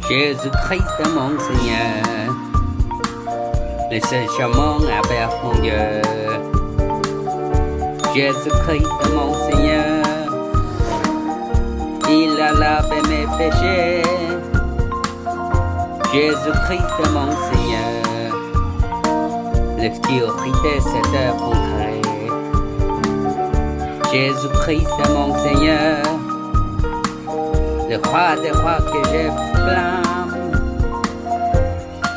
Jésus-Christ mon Seigneur, le seul chemin vers mon Dieu. Jésus-Christ mon Seigneur, il a lavé mes péchés. Jésus-Christ mon Seigneur, l'obscurité s'est effondrée. Jésus-Christ mon Seigneur, le roi des rois que je blâme.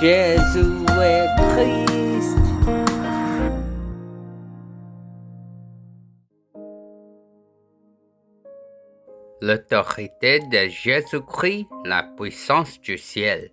Jésus est Christ. L'autorité de Jésus-Christ, la puissance du ciel.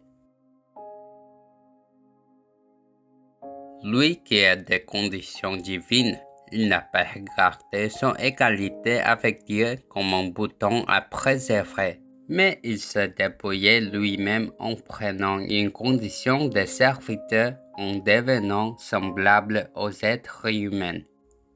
Lui qui a des conditions divines, il n'a pas regardé son égalité avec Dieu comme un bouton à préserver, mais il s'est dépouillé lui-même en prenant une condition de serviteur en devenant semblable aux êtres humains.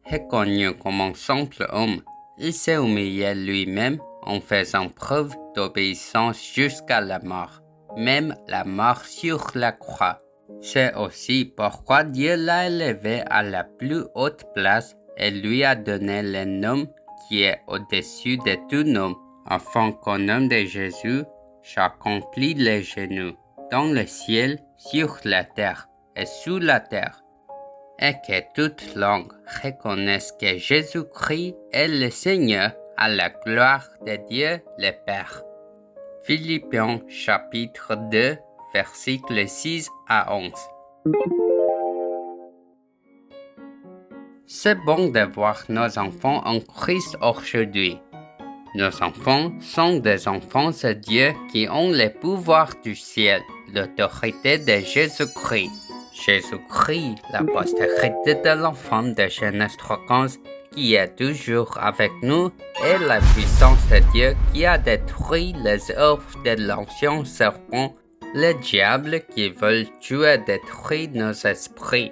Reconnu comme un simple homme, il s'est humilié lui-même en faisant preuve d'obéissance jusqu'à la mort, même la mort sur la croix. C'est aussi pourquoi Dieu l'a élevé à la plus haute place et lui a donné le nom qui est au-dessus de tout nom, afin qu'au nom de Jésus, chacun plie les genoux, dans le ciel, sur la terre et sous la terre, et que toute langue reconnaisse que Jésus-Christ est le Seigneur à la gloire de Dieu le Père. Philippiens chapitre 2, versets 6 à 11. C'est bon de voir nos enfants en Christ aujourd'hui. Nos enfants sont des enfants de Dieu qui ont le pouvoir du ciel, l'autorité de Jésus-Christ. Jésus-Christ, la postérité de l'enfant de Genèse 3:15, qui est toujours avec nous, et la puissance de Dieu qui a détruit les œuvres de l'ancien serpent, le diable qui veut tuer et détruire nos esprits.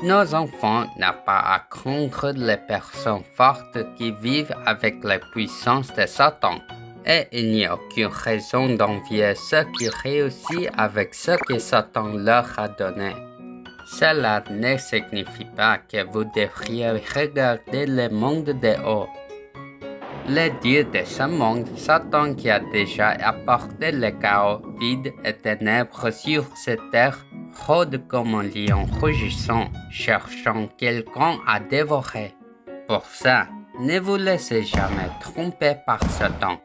Nos enfants n'ont pas à craindre les personnes fortes qui vivent avec la puissance de Satan, et il n'y a aucune raison d'envier ceux qui réussissent avec ce que Satan leur a donné. Cela ne signifie pas que vous devriez regarder le monde de haut. Le Dieu de ce monde, Satan qui a déjà apporté le chaos, vide et ténèbres sur cette terre, rôde comme un lion rugissant, cherchant quelqu'un à dévorer. Pour ça, ne vous laissez jamais tromper par Satan.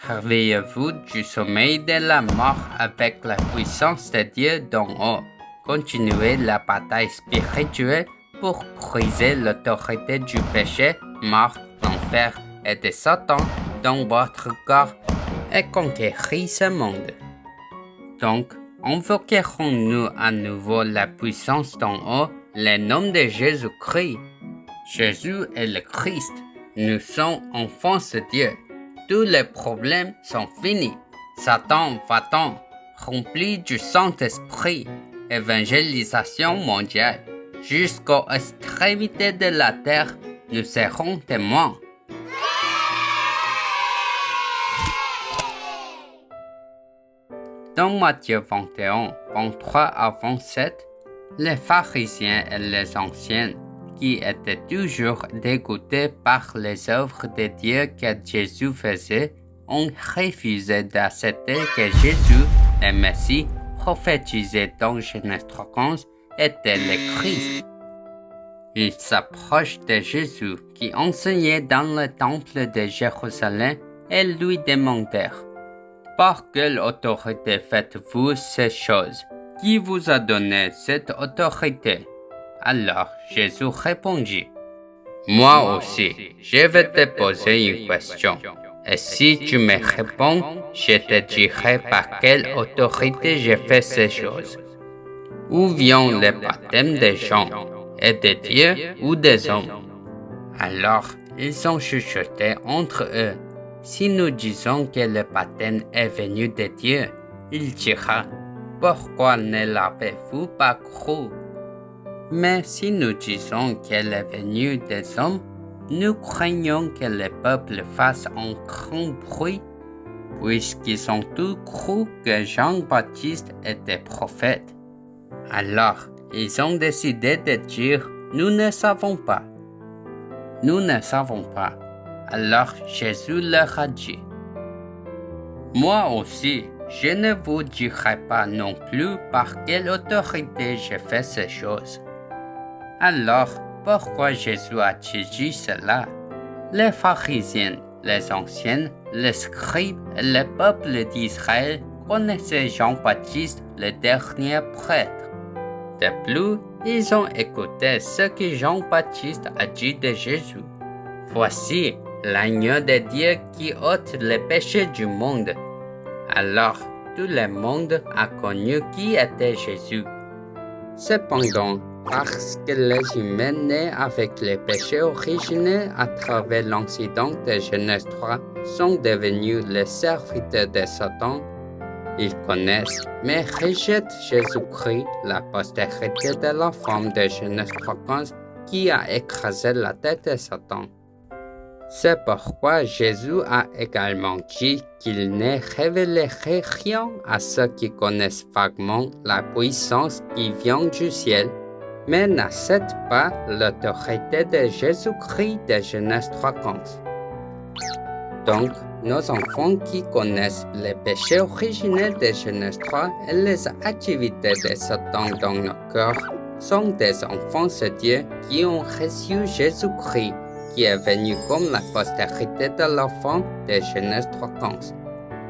Réveillez-vous du sommeil de la mort avec la puissance de Dieu d'en haut. Continuez la bataille spirituelle pour briser l'autorité du péché, mort, l'enfer et de Satan dans votre corps et conquérir ce monde. Donc, invoquerons-nous à nouveau la puissance d'en haut, le nom de Jésus-Christ. Jésus est le Christ. Nous sommes enfants de Dieu. Tous les problèmes sont finis. Satan va-t'en, rempli du Saint-Esprit. Évangélisation mondiale. Jusqu'aux extrémités de la terre, nous serons témoins. Dans Matthieu 21, 23 à 27, les pharisiens et les anciens, qui étaient toujours dégoûtés par les œuvres de Dieu que Jésus faisait, ont refusé d'accepter que Jésus, le Messie, prophétisé dans Genèse 3:15, était le Christ. Ils s'approchent de Jésus qui enseignait dans le temple de Jérusalem et lui demandèrent: par quelle autorité faites-vous ces choses? Qui vous a donné cette autorité? Alors Jésus répondit: moi aussi, je vais te poser une question. Et si tu me réponds, je te dirai par quelle autorité je fais ces choses. Où vient le baptême des gens? Et de Dieu ou des hommes? Alors ils ont chuchoté entre eux: si nous disons que le baptême est venu de Dieu, il dira: pourquoi ne l'avez-vous pas cru? Mais si nous disons qu'elle est venue des hommes, nous craignons que le peuple fasse un grand bruit puisqu'ils ont tous cru que Jean-Baptiste était prophète. Alors, ils ont décidé de dire, nous ne savons pas. Nous ne savons pas. Alors Jésus leur a dit, moi aussi, je ne vous dirai pas non plus par quelle autorité je fais ces choses. Alors, pourquoi Jésus a-t-il dit cela? Les pharisiens, les anciens, les scribes et le peuple d'Israël connaissaient Jean-Baptiste, le dernier prêtre. De plus, ils ont écouté ce que Jean-Baptiste a dit de Jésus. Voici l'agneau de Dieu qui ôte les péchés du monde. Alors, tout le monde a connu qui était Jésus. Cependant, parce que les humains nés avec les péchés originels à travers l'incident de Genèse 3 sont devenus les serviteurs de Satan, ils connaissent, mais rejettent Jésus-Christ, la postérité de la femme de Genèse 3:15 qui a écrasé la tête de Satan. C'est pourquoi Jésus a également dit qu'il ne révélerait rien à ceux qui connaissent vaguement la puissance qui vient du ciel, mais n'acceptent pas l'autorité de Jésus-Christ de Genèse 3:15. Donc, nos enfants qui connaissent les péchés originels de Genèse 3 et les activités de Satan dans nos cœurs sont des enfants de Dieu qui ont reçu Jésus-Christ, qui est venu comme la postérité de l'enfant de Genèse 3:15.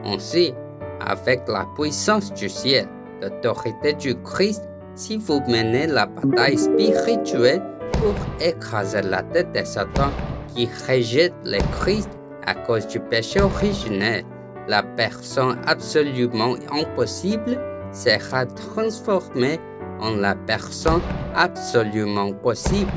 Ainsi, avec la puissance du ciel, l'autorité du Christ, si vous menez la bataille spirituelle pour écraser la tête de Satan qui rejette le Christ à cause du péché originel, la personne absolument impossible sera transformée en la personne absolument possible.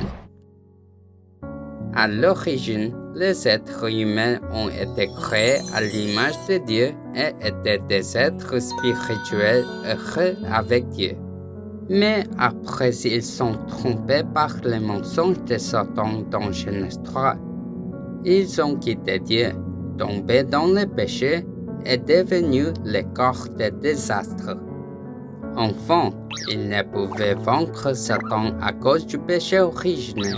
À l'origine, les êtres humains ont été créés à l'image de Dieu et étaient des êtres spirituels heureux avec Dieu. Mais après, ils sont trompés par les mensonges de Satan dans Genèse 3. Ils ont quitté Dieu, tombé dans le péché et devenu le corps de désastre. Enfin, ils ne pouvaient vaincre Satan à cause du péché originel.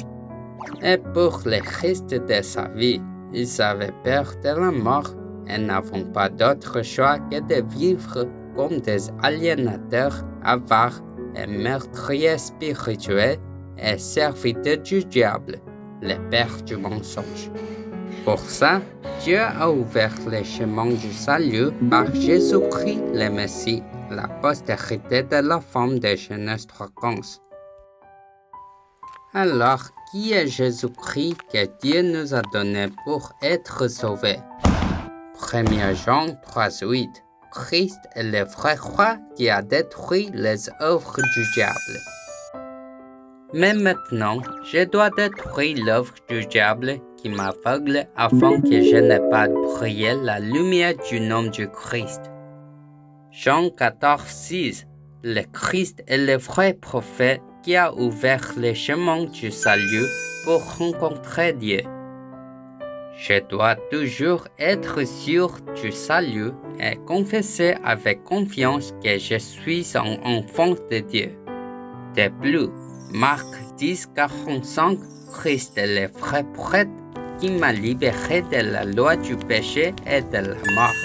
Et pour le reste de sa vie, ils avaient peur de la mort et n'avaient pas d'autre choix que de vivre comme des aliénateurs, avares et meurtriers spirituels et serviteurs du diable, le père du mensonge. Pour ça, Dieu a ouvert le chemin du salut par Jésus-Christ le Messie, la postérité de la femme de Genèse 3:15. Alors, qui est Jésus-Christ que Dieu nous a donné pour être sauvés? 1 Jean 3:8. Christ est le vrai roi qui a détruit les œuvres du diable. Mais maintenant, je dois détruire l'œuvre du diable qui m'aveugle afin que je n'ai pas brillé la lumière du nom du Christ. Jean 14:6. Le Christ est le vrai prophète qui a ouvert le chemin du salut pour rencontrer Dieu. Je dois toujours être sûr du salut et confesser avec confiance que je suis un enfant de Dieu. De plus, Marc 10:45, Christ est le vrai prêtre qui m'a libéré de la loi du péché et de la mort.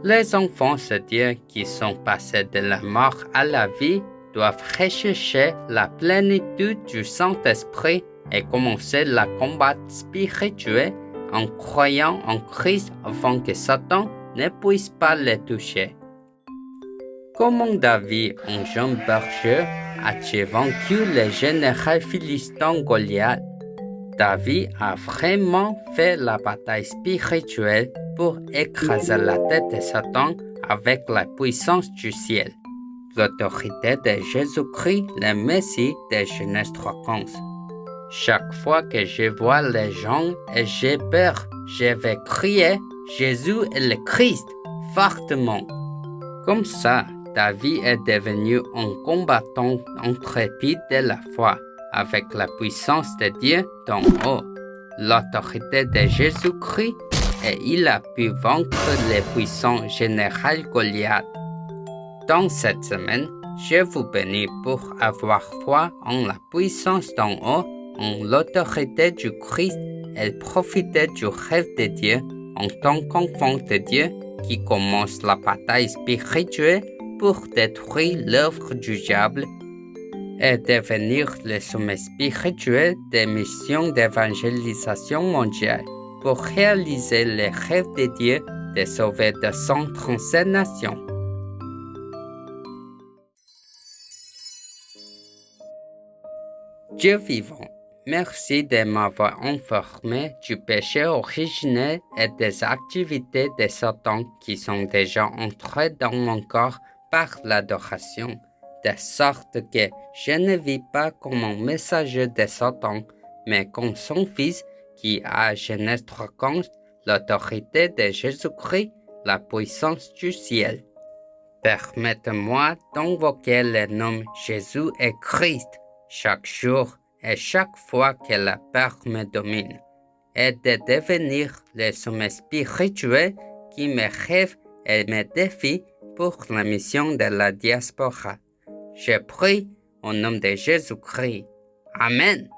Les enfants de Dieu qui sont passés de la mort à la vie doivent rechercher la plénitude du Saint-Esprit et commencer le combat spirituel en croyant en Christ afin que Satan ne puisse pas les toucher. Comment David, un jeune berger, a-t-il vaincu le général philistin Goliath? David a vraiment fait la bataille spirituelle pour écraser la tête de Satan avec la puissance du ciel, l'autorité de Jésus-Christ, le Messie de Genèse 3:15. Chaque fois que je vois les gens et j'ai peur, je vais crier « Jésus est le Christ » fortement. Comme ça, David est devenu un combattant intrépide de la foi, avec la puissance de Dieu d'en haut, l'autorité de Jésus-Christ et il a pu vaincre le puissant général Goliath. Dans cette semaine, je vous bénis pour avoir foi en la puissance d'en haut, en l'autorité du Christ et profiter du rêve de Dieu en tant qu'enfant de Dieu qui commence la bataille spirituelle pour détruire l'œuvre du diable et devenir le sommet spirituel des missions d'évangélisation mondiale pour réaliser le rêve de Dieu de sauver 237 nations. Dieu vivant, merci de m'avoir informé du péché originel et des activités de Satan qui sont déjà entrées dans mon corps par l'adoration, de sorte que je ne vis pas comme un messager de Satan, mais comme son Fils qui a à Genèse 3:15 l'autorité de Jésus-Christ, la puissance du ciel. Permettez-moi d'invoquer le nom Jésus et Christ chaque jour et chaque fois que la peur me domine, et de devenir le sommet spirituel qui me rêve et me défie pour la mission de la diaspora. Je prie au nom de Jésus-Christ. Amen.